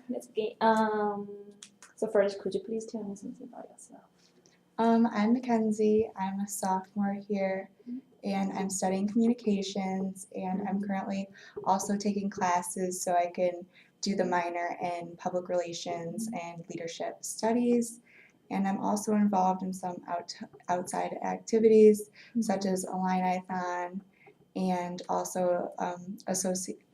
Let's begin. So first, could you please tell me something about yourself? I'm Mackenzie. I'm a sophomore here and I'm studying communications and I'm currently also taking classes so I can do the minor in public relations and leadership studies. And I'm also involved in some outside activities such as Illini-thon and also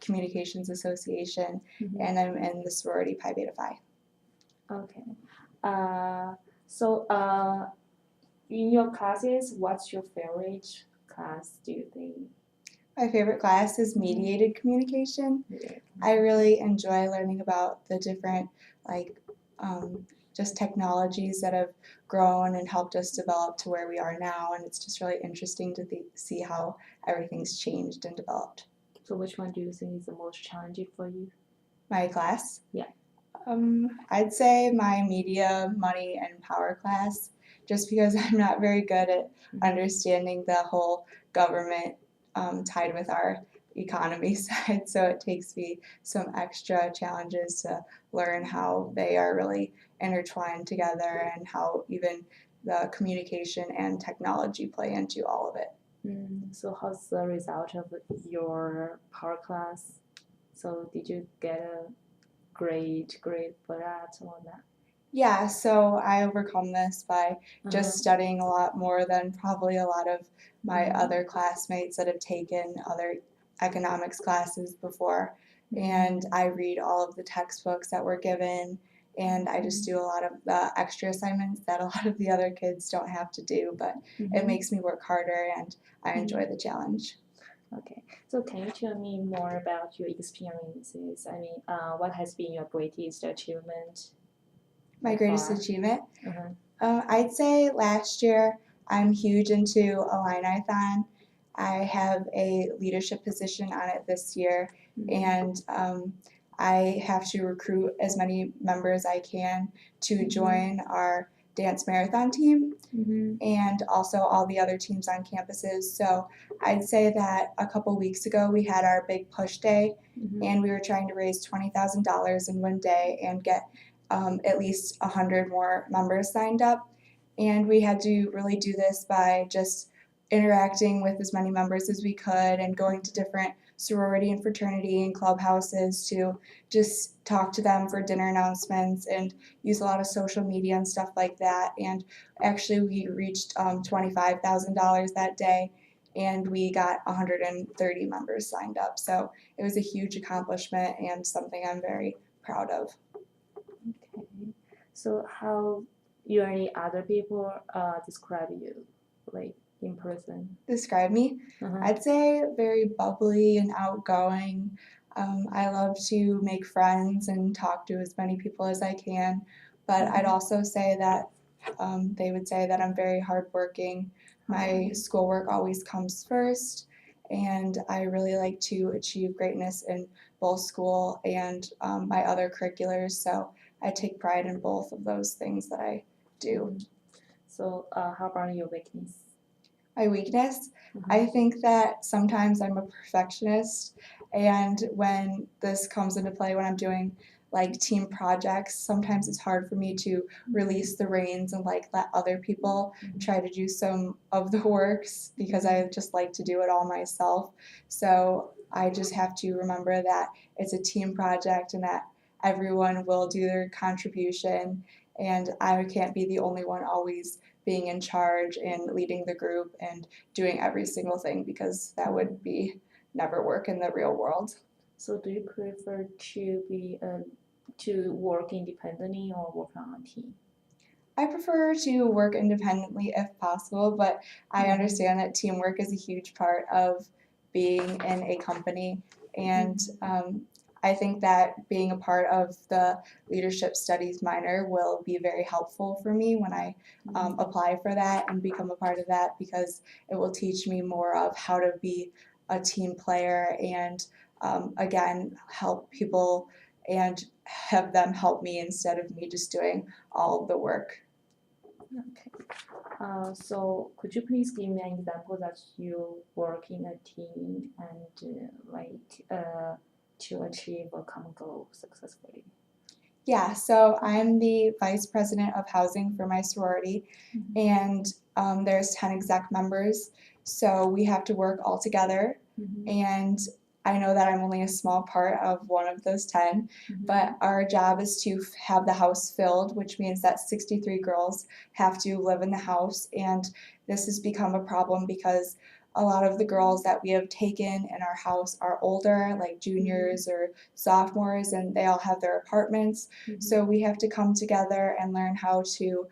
Communications Association, and I'm in the sorority Pi Beta Phi. Okay. So in your classes, what's your favorite class, do you think? My favorite class is mediated communication. I really enjoy learning about the different, like, just technologies that have grown and helped us develop to where we are now, and it's just really interesting to see how everything's changed and developed. So which one do you think is the most challenging for you? My class? Yeah. I'd say my media, money, and power class, just because I'm not very good at understanding the whole government tied with our economy side, so it takes me some extra challenges to learn how they are really intertwined together and how even the communication and technology play into all of it. So how's the result of your power class? So did you get a great grade for that or not? Yeah, so I overcome this by just studying a lot more than probably a lot of my other classmates that have taken other economics classes before. And I read all of the textbooks that were given, and I just do a lot of the extra assignments that a lot of the other kids don't have to do, but it makes me work harder and I enjoy the challenge. Okay, so can you tell me more about your experiences? I mean, what has been your greatest achievement? My greatest achievement? Uh-huh. I'd say last year I'm huge into Illini-thon. I have a leadership position on it this year, and I have to recruit as many members I can to join our dance marathon team and also all the other teams on campuses. So I'd say that a couple weeks ago we had our big push day, and we were trying to raise $20,000 in one day and get at least 100 more members signed up. And we had to really do this by just interacting with as many members as we could and going to different sorority and fraternity and clubhouses to just talk to them for dinner announcements and use a lot of social media and stuff like that. And actually we reached $25,000 that day, and we got 130 members signed up. So it was a huge accomplishment and something I'm very proud of. Okay. So how you or any other people describe you, like in person? Describe me? I'd say very bubbly and outgoing. I love to make friends and talk to as many people as I can, but I'd also say that they would say that I'm very hardworking. My schoolwork always comes first, and I really like to achieve greatness in both school and my other curriculars, so I take pride in both of those things that I do. So how about your weakness? My weakness? I think that sometimes I'm a perfectionist, and when this comes into play when I'm doing like team projects, sometimes it's hard for me to release the reins and like let other people try to do some of the works because I just like to do it all myself. So I just have to remember that it's a team project and that everyone will do their contribution, and I can't be the only one always being in charge and leading the group and doing every single thing, because that would be never work in the real world. So do you prefer to work independently or work on a team? I prefer to work independently if possible, but I understand that teamwork is a huge part of being in a company, and I think that being a part of the leadership studies minor will be very helpful for me when I apply for that and become a part of that, because it will teach me more of how to be a team player and again help people and have them help me instead of me just doing all of the work. Okay. So could you please give me an example that you work in a team and to achieve a common goal successfully? Yeah, so I'm the vice president of housing for my sorority, Mhm. and there's 10 exec members, so we have to work all together. Mhm. And I know that I'm only a small part of one of those 10, Mhm. but our job is to have the house filled, which means that 63 girls have to live in the house. And this has become a problem because a lot of the girls that we have taken in our house are older, like juniors or sophomores, and they all have their apartments. Mhm. So we have to come together and learn how to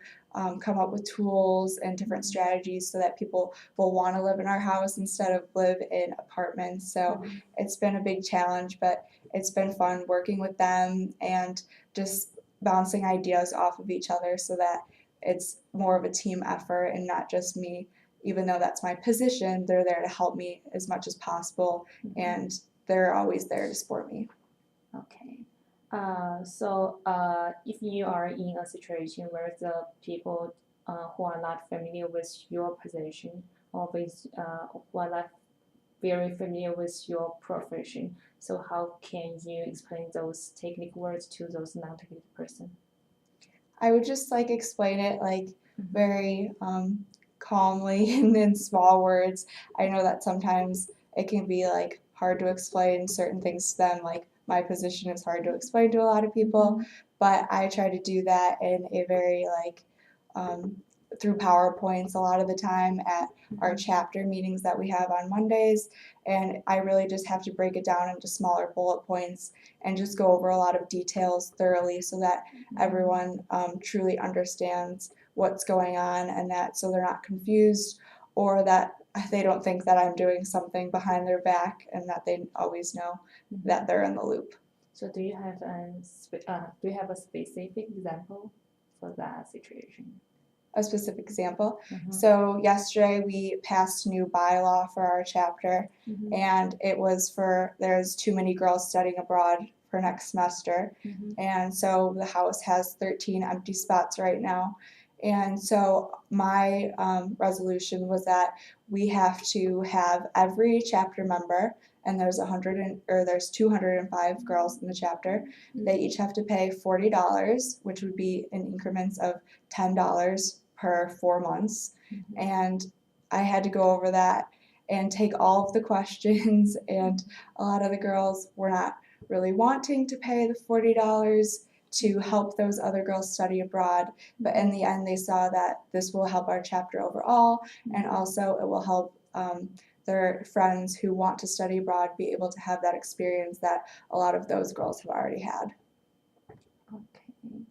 come up with tools and different strategies so that people will want to live in our house instead of live in apartments. So Mhm. it's been a big challenge, but it's been fun working with them and just bouncing ideas off of each other so that it's more of a team effort and not just me. Even though that's my position, they're there to help me as much as possible, Mhm. and they're always there to support me. Okay. If you are in a situation where the people who are not familiar with your position or who are not very familiar with your profession, so how can you explain those technical words to those non-technical person? I would just like explain it like Mhm. very calmly and in small words. I know that sometimes it can be like hard to explain certain things to them, like my position is hard to explain to a lot of people, but I try to do that in a very like um, through PowerPoints a lot of the time at our chapter meetings that we have on Mondays, and I really just have to break it down into smaller bullet points and just go over a lot of details thoroughly so that everyone truly understands what's going on and that so they're not confused or that they don't think that I'm doing something behind their back and that they always know that they're in the loop. So do you have a specific example for that situation? A specific example. Mhm. So yesterday we passed a new bylaw for our chapter, Mhm. and it was for there's too many girls studying abroad for next semester, Mhm. and so the house has 13 empty spots right now. And so my resolution was that we have to have every chapter member, and there's 205 girls in the chapter. They each have to pay $40, which would be in increments of $10 per 4 months. Mhm. And I had to go over that and take all of the questions, and a lot of the girls were not really wanting to pay the $40 to help those other girls study abroad. But in the end, they saw that this will help our chapter overall, and also it will help their friends who want to study abroad be able to have that experience that a lot of those girls have already had. Okay.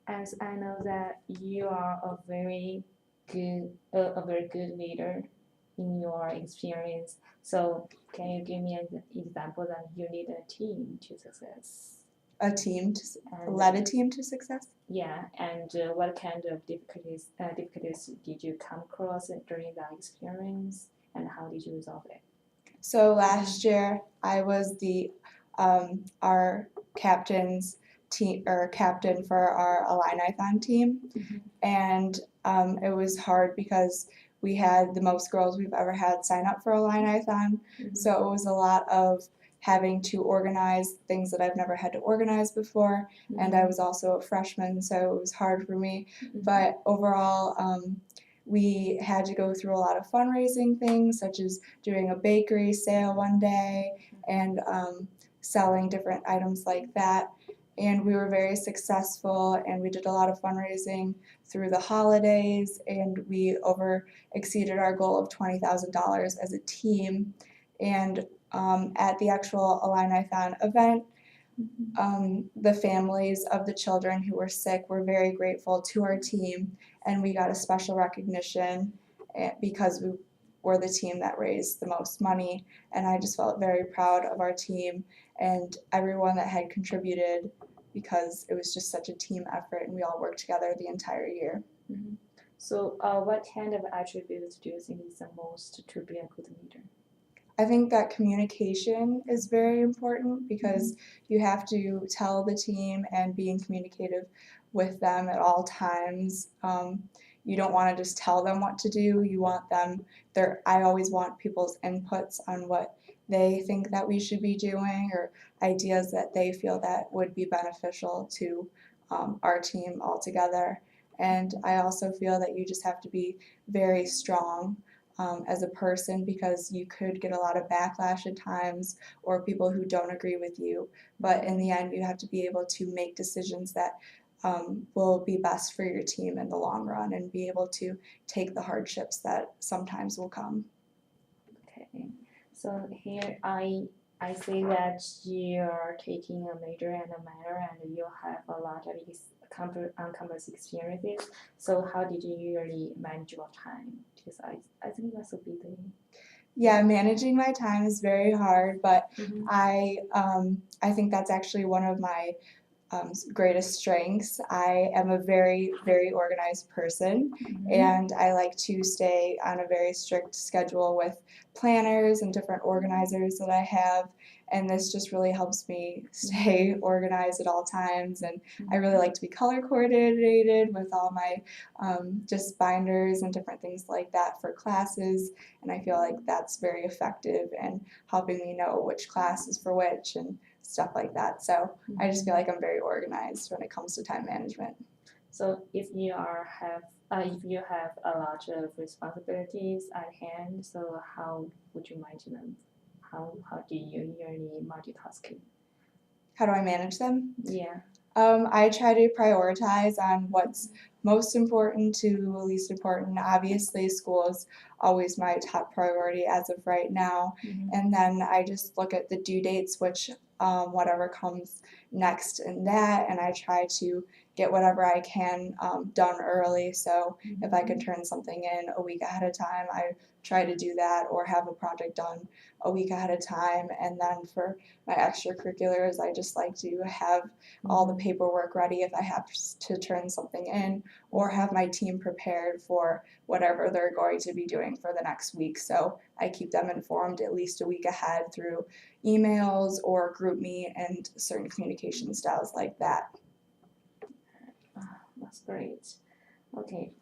As I know that you are a very good leader in your experience. So can you give me an example that you need a team to success? A team to And led a team to success. yeah, and what kind of difficulties did you come across during that experience, and how did you resolve it? So last year I was the our captain's team or captain for our Illini-thon team, and it was hard because we had the most girls we've ever had sign up for Illini-thon, so it was a lot of having to organize things that I've never had to organize before, and I was also a freshman, so it was hard for me. But overall, we had to go through a lot of fundraising things, such as doing a bakery sale one day and selling different items like that. And we were very successful, and we did a lot of fundraising through the holidays, and we over exceeded our goal of $20,000 as a team. And at the actual Illini-thon event, the families of the children who were sick were very grateful to our team, and we got a special recognition because we were the team that raised the most money. And I just felt very proud of our team and everyone that had contributed because it was just such a team effort and we all worked together the entire year. So, what kind of attributes do you think is the most to be a good leader? I think that communication is very important because you have to tell the team and being communicative with them at all times. You don't want to just tell them what to do. You want them I always want people's inputs on what they think that we should be doing, or ideas that they feel that would be beneficial to our team altogether. And I also feel that you just have to be very strong as a person, because you could get a lot of backlash at times, or people who don't agree with you. But in the end, you have to be able to make decisions that will be best for your team in the long run, and be able to take the hardships that sometimes will come. Okay, so here I see that you're taking a major and a minor, and you have a lot of on-campus experiences. So how did you usually manage your time? Because I think that's a big thing. Yeah, managing my time is very hard, but Mhm. I think that's actually one of my greatest strengths. I am a very, very organized person, and I like to stay on a very strict schedule with planners and different organizers that I have. And this just really helps me stay organized at all times. And I really like to be color coordinated with all my just binders and different things like that for classes. And I feel like that's very effective in helping me know which class is for which and stuff like that. So I just feel like I'm very organized when it comes to time management. So if you have a lot of responsibilities at hand, so how would you manage them? How do you usually multitasking? How do I manage them? Yeah. I try to prioritize on what's most important to least important. Obviously, school is always my top priority as of right now. And then I just look at the due dates, which whatever comes next in that, and I try to get whatever I can done early. So if I can turn something in a week ahead of time, I try to do that, or have a project done a week ahead of time. And then for my extracurriculars, I just like to have all the paperwork ready if I have to turn something in, or have my team prepared for whatever they're going to be doing for the next week. So I keep them informed at least a week ahead through emails or group meet and certain communication styles like that. That's great. Okay.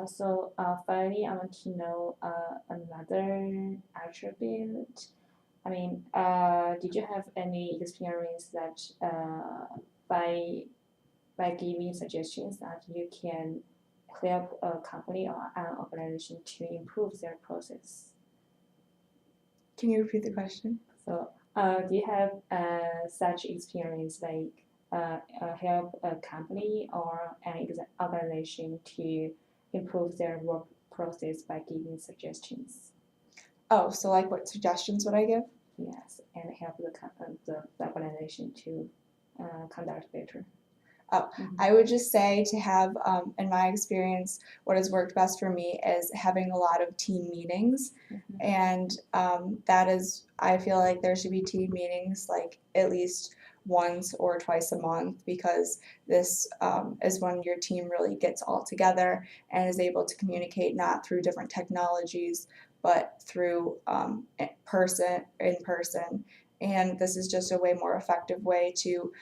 So finally, I want to know another attribute. I mean, did you have any experience that by giving suggestions that you can help a company or an organization to improve their process? Can you repeat the question? So, do you have such experience like help a company or an organization to improve their work process by giving suggestions? Oh, so like what suggestions would I give? Yes, and help the organization to conduct better. Oh, I would just say to have, in my experience, what has worked best for me is having a lot of team meetings. And that is, I feel like there should be team meetings like at least once or twice a month, because this is when your team really gets all together and is able to communicate not through different technologies, but through in person. And this is just a way more effective way to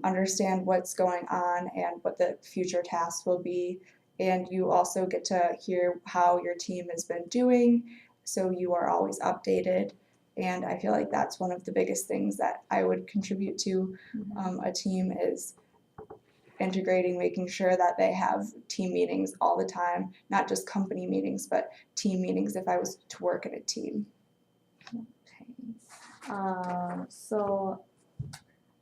understand what's going on and what the future tasks will be. And you also get to hear how your team has been doing, so you are always updated. And I feel like that's one of the biggest things that I would contribute to a team is integrating, making sure that they have team meetings all the time, not just company meetings, but team meetings if I was to work in a team. Okay. So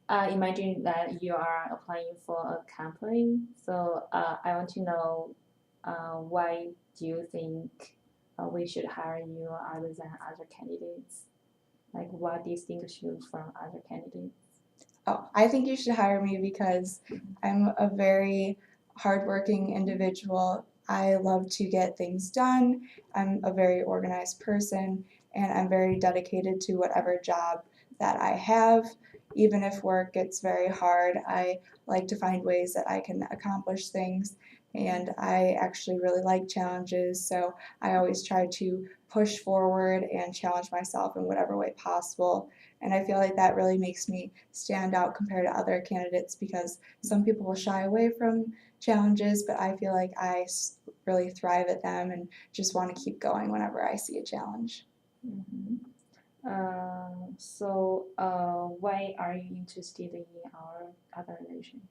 imagine that you are applying for a company. So I want to know why do you think we should hire you other than other candidates? Like what distinguishes you from other candidates? Oh, I think you should hire me because I'm a very hardworking individual. I love to get things done. I'm a very organized person, and I'm very dedicated to whatever job that I have. Even if work gets very hard, I like to find ways that I can accomplish things. And I actually really like challenges, so I always try to push forward and challenge myself in whatever way possible. And I feel like that really makes me stand out compared to other candidates, because some people will shy away from challenges, but I feel like I really thrive at them and just want to keep going whenever I see a challenge. Mm-hmm. Why are you interested in our organization?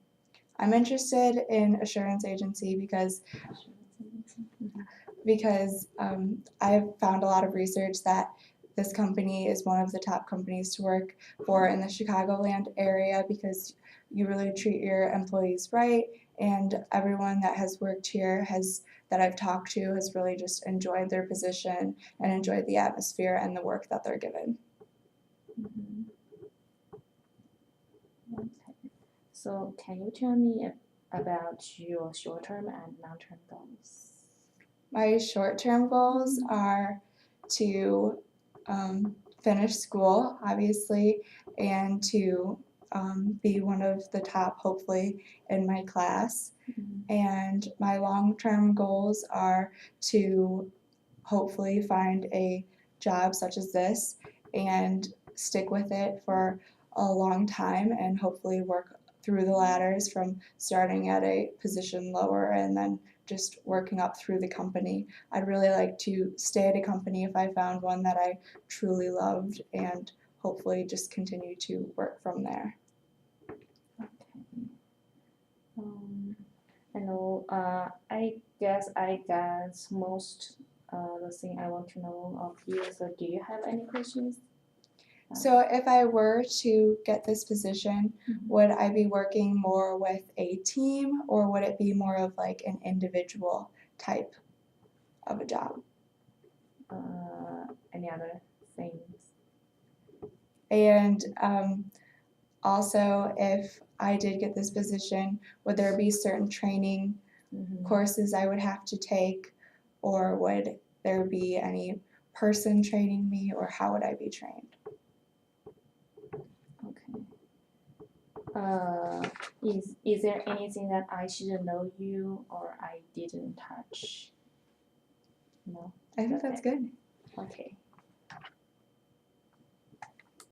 I'm interested in assurance agency because I've found a lot of research that this company is one of the top companies to work for in the Chicagoland area because you really treat your employees right, and everyone that has worked here has that I've talked to has really just enjoyed their position and enjoyed the atmosphere and the work that they're given. Mhm. Okay. So can you tell me about your short-term and long-term goals? My short-term goals are to finish school, obviously, and to be one of the top, hopefully, in my class. Mhm. And my long-term goals are to hopefully find a job such as this and stick with it for a long time and hopefully work through the ladders from starting at a position lower and then just working up through the company. I'd really like to stay at a company if I found one that I truly loved and hopefully just continue to work from there. Okay. I know. I guess most the thing I want to know of you. So, do you have any questions? So if I were to get this position, Mhm. would I be working more with a team or would it be more of like an individual type of a job? Any other things? And also, if I did get this position, would there be certain training Mhm. courses I would have to take, or would there be any person training me, or how would I be trained? Okay. Is there anything that I should know you or I didn't touch? No. I think that's good. Okay.